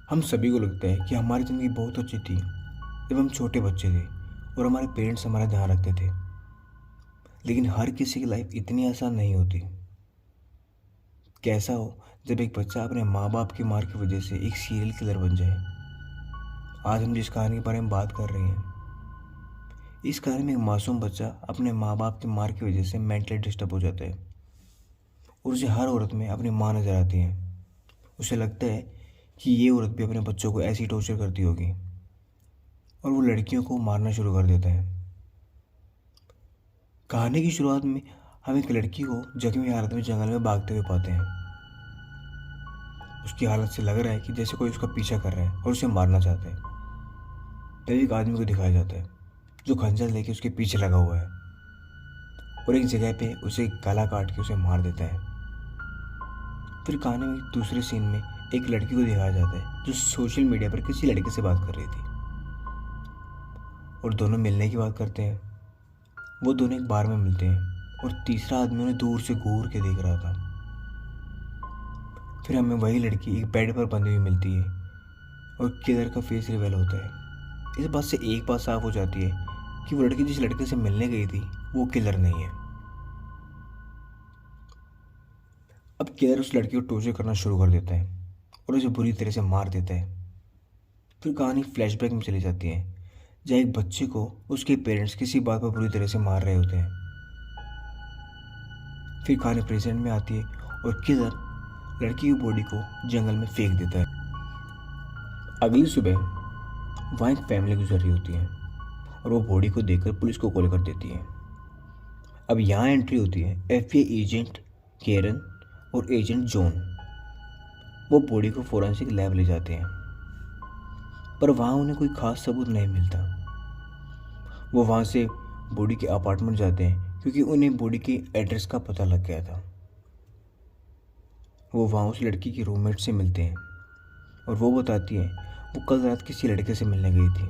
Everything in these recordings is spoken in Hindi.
हम सभी को लगता है कि हमारी ज़िंदगी बहुत अच्छी थी जब हम छोटे बच्चे थे और हमारे पेरेंट्स हमारा ध्यान रखते थे। लेकिन हर किसी की लाइफ इतनी आसान नहीं होती। कैसा हो जब एक बच्चा अपने माँ बाप की मार की वजह से एक सीरियल किलर बन जाए। आज हम जिस कहानी के बारे में बात कर रहे हैं, इस कहानी में एक मासूम बच्चा अपने माँ बाप की मार की वजह से मेंटली डिस्टर्ब हो जाता है और उसे हर औरत में अपनी माँ नज़र आती है। उसे लगता है कि ये औरत भी अपने बच्चों को ऐसी टॉर्चर करती होगी और वो लड़कियों को मारना शुरू कर देता है। कहानी की शुरुआत में हम एक लड़की को जख्मी हालत में जंगल में भागते हुए पाते हैं। उसकी हालत से लग रहा है कि जैसे कोई उसका पीछा कर रहा है और उसे मारना चाहता है। तभी एक आदमी को दिखाया जाता है जो खंजर लेके उसके पीछे लगा हुआ है और एक जगह पे उसे गला काट के उसे मार देता है। फिर कहानी में दूसरे सीन में एक लड़की को दिखाया जाता है जो सोशल मीडिया पर किसी लड़के से बात कर रही थी और दोनों मिलने की बात करते हैं। वो दोनों एक बार में मिलते हैं और तीसरा आदमी उन्हें दूर से घूर के देख रहा था। फिर हमें वही लड़की एक बेड पर बंधी हुई मिलती है और किलर का फेस रिवील होता है। इस बात से एक बात साफ हो जाती है कि वो लड़की जिस लड़के से मिलने गई थी वो किलर नहीं है। अब किलर उस लड़की को टॉर्चर करना शुरू कर देता है और उसे बुरी तरह से मार देता है। फिर कहानी फ्लैशबैक में चली जाती है जहाँ एक बच्चे को उसके पेरेंट्स किसी बात पर बुरी तरह से मार रहे होते हैं। फिर कहानी प्रेजेंट में आती है और किलर लड़की की बॉडी को जंगल में फेंक देता है। अगली सुबह वहाँ एक फैमिली गुजर रही होती है और वो बॉडी को देखकर पुलिस को कॉल कर देती है। अब यहाँ एंट्री होती है एफबीआई एजेंट केरन और एजेंट जॉन। वो बॉडी को फोरेंसिक लैब ले जाते हैं पर वहाँ उन्हें कोई खास सबूत नहीं मिलता। वो वहाँ से बॉडी के अपार्टमेंट जाते हैं क्योंकि उन्हें बॉडी के एड्रेस का पता लग गया था। वो वहाँ उस लड़की की रूममेट से मिलते हैं और वो बताती है वो कल रात किसी लड़के से मिलने गई थी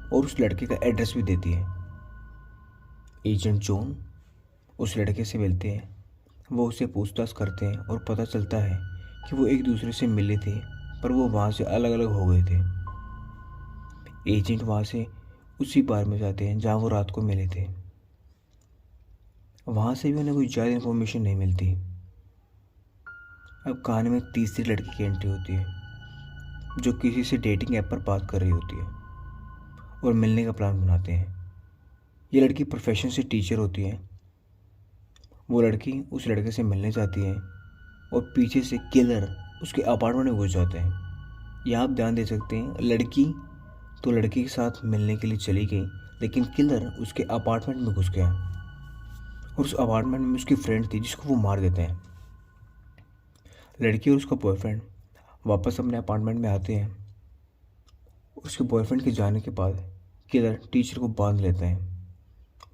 और उस लड़के का एड्रेस भी देती है। एजेंट जॉन उस लड़के से मिलते हैं। वो उसे पूछताछ करते हैं और पता चलता है कि वो एक दूसरे से मिले थे पर वो वहाँ से अलग अलग हो गए थे। एजेंट वहाँ से उसी बार में जाते हैं जहाँ वो रात को मिले थे। वहाँ से भी उन्हें कोई ज़्यादा इन्फॉर्मेशन नहीं मिलती। अब कहानी में तीसरी लड़की की एंट्री होती है जो किसी से डेटिंग ऐप पर बात कर रही होती है और मिलने का प्लान बनाते हैं। ये लड़की प्रोफेशन से टीचर होती है। वो लड़की उस लड़के से मिलने जाती है और पीछे से किलर उसके अपार्टमेंट में घुस जाते हैं। यह आप ध्यान दे सकते हैं, लड़की तो लड़की के साथ मिलने के लिए चली गई लेकिन किलर उसके अपार्टमेंट में घुस गया और उस अपार्टमेंट में उसकी फ्रेंड थी जिसको वो मार देते हैं। लड़की और उसका बॉयफ्रेंड वापस अपने अपार्टमेंट में आते हैं। उसके बॉयफ्रेंड के जाने के बाद किलर टीचर को बांध लेता है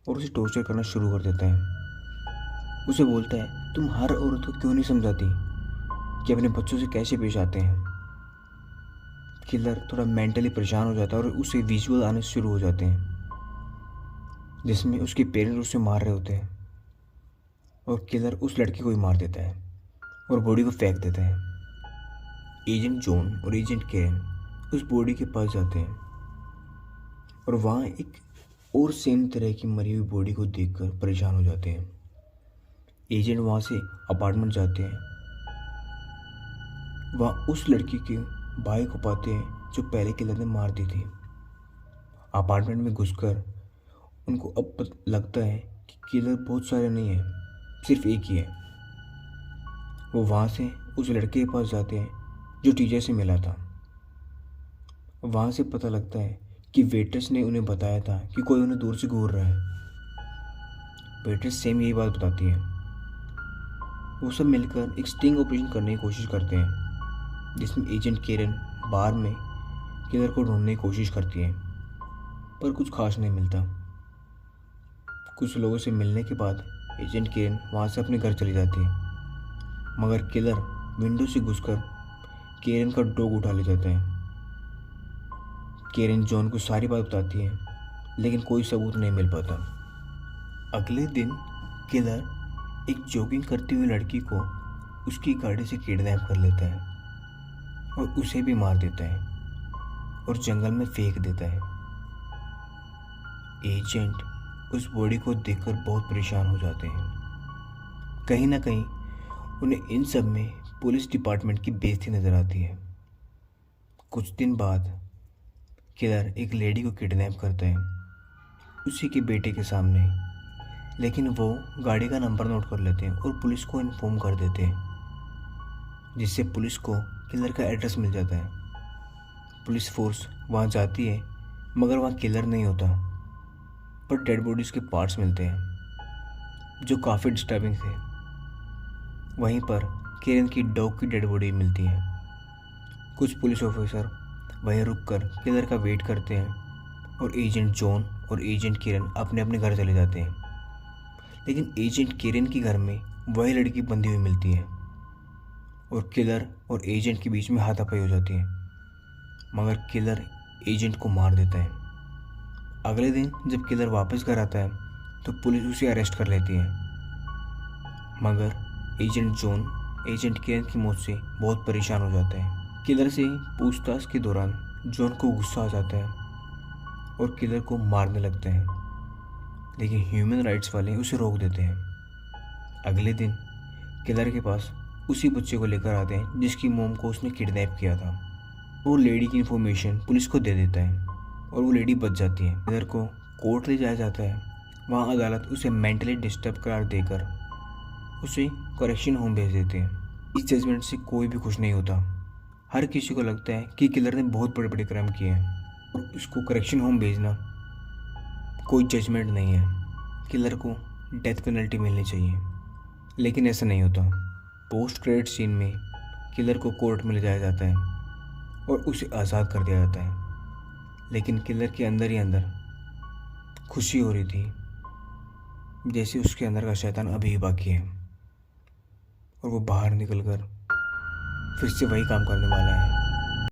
और उसे टॉर्चर करना शुरू कर देता है। उसे बोलता है तुम हर औरत को क्यों नहीं समझाती कि अपने बच्चों से कैसे पेश आते हैं। किलर थोड़ा मेंटली परेशान हो जाता है और उसे विजुअल आने शुरू हो जाते हैं जिसमें उसके पेरेंट्स उसे मार रहे होते हैं और किलर उस लड़की को ही मार देता है और बॉडी को फेंक देता है। एजेंट जॉन और एजेंट केरन उस बॉडी के पास जाते हैं और वहाँ एक और सेम तरह की मरी हुई बॉडी को देखकर परेशान हो जाते हैं। एजेंट वहाँ से अपार्टमेंट जाते हैं। वहाँ उस लड़की के भाई को पाते हैं जो पहले किलर ने मार दी थी। अपार्टमेंट में घुसकर उनको अब लगता है कि किलर बहुत सारे नहीं है, सिर्फ एक ही है। वो वहाँ से उस लड़के के पास जाते हैं जो टीचर से मिला था। वहाँ से पता लगता है कि वेट्रेस ने उन्हें बताया था कि कोई उन्हें दूर से घूर रहा है। वेट्रेस सेम यही बात बताती है। वो सब मिलकर एक स्टिंग ऑपरेशन करने की कोशिश करते हैं जिसमें एजेंट केरन बार में किलर को ढूंढने की कोशिश करती है पर कुछ खास नहीं मिलता। कुछ लोगों से मिलने के बाद एजेंट केरन वहाँ से अपने घर चली जाती है मगर किलर विंडो से घुसकर केरन का डॉग उठा ले जाता है। केरन जॉन को सारी बात बताती है लेकिन कोई सबूत नहीं मिल पाता। अगले दिन किलर एक जॉगिंग करती हुई लड़की को उसकी गाड़ी से किडनैप कर लेता है और उसे भी मार देता है और जंगल में फेंक देता है। एजेंट उस बॉडी को देखकर बहुत परेशान हो जाते हैं। कहीं ना कहीं उन्हें इन सब में पुलिस डिपार्टमेंट की बेइज्जती नज़र आती है। कुछ दिन बाद किलर एक लेडी को किडनैप करता है उसी के बेटे के सामने, लेकिन वो गाड़ी का नंबर नोट कर लेते हैं और पुलिस को इन्फॉर्म कर देते हैं, जिससे पुलिस को किलर का एड्रेस मिल जाता है। पुलिस फोर्स वहाँ जाती है मगर वहाँ किलर नहीं होता, पर डेड बॉडीज़ के पार्ट्स मिलते हैं जो काफ़ी डिस्टर्बिंग थे। वहीं पर किरण की डॉग की डेड बॉडी मिलती है। कुछ पुलिस ऑफिसर वहीं रुककर किलर का वेट करते हैं और एजेंट जॉन और एजेंट किरण अपने अपने घर चले जाते हैं। लेकिन एजेंट किरण के घर में वही लड़की बंधी हुई मिलती है और किलर और एजेंट के बीच में हाथापाई हो जाती है, मगर किलर एजेंट को मार देता है। अगले दिन जब किलर वापस घर आता है तो पुलिस उसे अरेस्ट कर लेती है, मगर एजेंट जॉन एजेंट किरण की मौत से बहुत परेशान हो जाता है। किलर से पूछताछ के दौरान जॉन को गुस्सा आ जाता है और किलर को मारने लगते हैं, लेकिन ह्यूमन राइट्स वाले उसे रोक देते हैं। अगले दिन किलर के पास उसी बच्चे को लेकर आते हैं जिसकी मोम को उसने किडनैप किया था। वो लेडी की इन्फॉर्मेशन पुलिस को दे देता है और वो लेडी बच जाती है। किलर को कोर्ट ले जाया जाता है। वहाँ अदालत उसे मेंटली डिस्टर्ब करार देकर उसे करेक्शन होम भेज देते हैं। इस जजमेंट से कोई भी खुश नहीं होता। हर किसी को लगता है कि किलर ने बहुत बड़े बड़े क्राइम किए हैं और उसको करेक्शन होम भेजना कोई जजमेंट नहीं है। किलर को डेथ पेनल्टी मिलनी चाहिए, लेकिन ऐसा नहीं होता। पोस्ट क्रेडिट सीन में किलर को कोर्ट में ले जाया जाता है और उसे आज़ाद कर दिया जाता है, लेकिन किलर के अंदर ही अंदर खुशी हो रही थी जैसे उसके अंदर का शैतान अभी भी बाकी है और वो बाहर निकलकर फिर से वही काम करने वाला है।